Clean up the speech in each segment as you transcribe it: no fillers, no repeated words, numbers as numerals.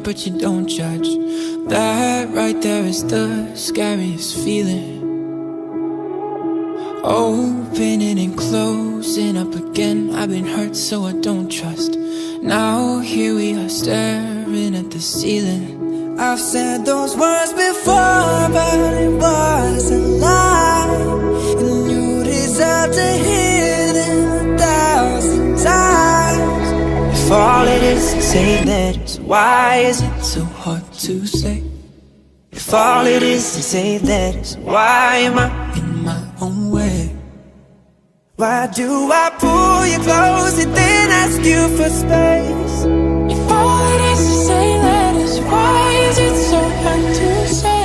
but you don't judge. That right there is the scariest feeling. Opening and closing up again. I've been hurt so I don't trust. Now here we are staring at the ceiling. I've said those words before, but it was a lie, and you deserve to hear them 1,000 times. If all it is to say that is, why is it so hard to say? If all it is to say that is, why am I in my own way? Why do I pull you close and then ask you for space? If all it is to say that is, why is it so hard to say?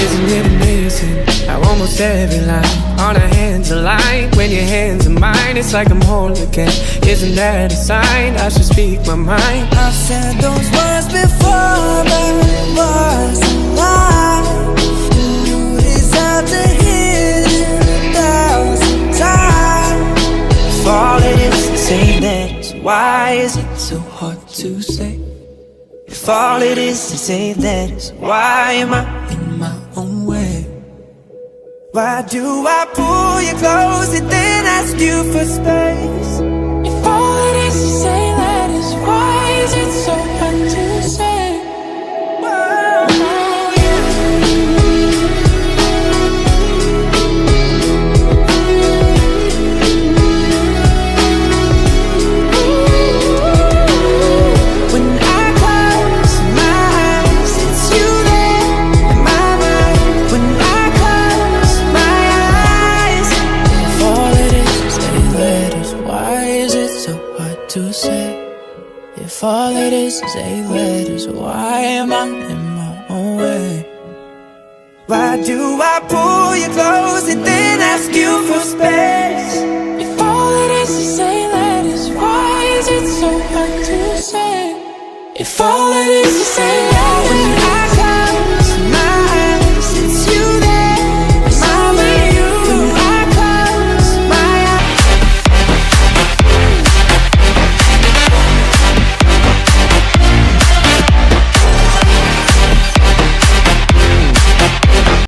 Isn't it amazing how almost every line on our hands align? When your hands are mine, it's like I'm whole again. Isn't that a sign I should speak my mind? I've said those words before, but it was a lie, and you deserve to hear them 1,000 times. If all it is to say that is, why is it so hard to say? If all it is to say that is, why am I in my own way? Why do I pull you close and then ask you for space? If all it is to say that is, why is it so hard to say? When I close my eyes, it's you there in my mind. When I close my eyes, if all it is to say that is, why is it so hard to say? If all it is say letters, why am I in my own way? Why do I pull you close and then ask you for space? If all it is to say letters, why is it so hard to say? If all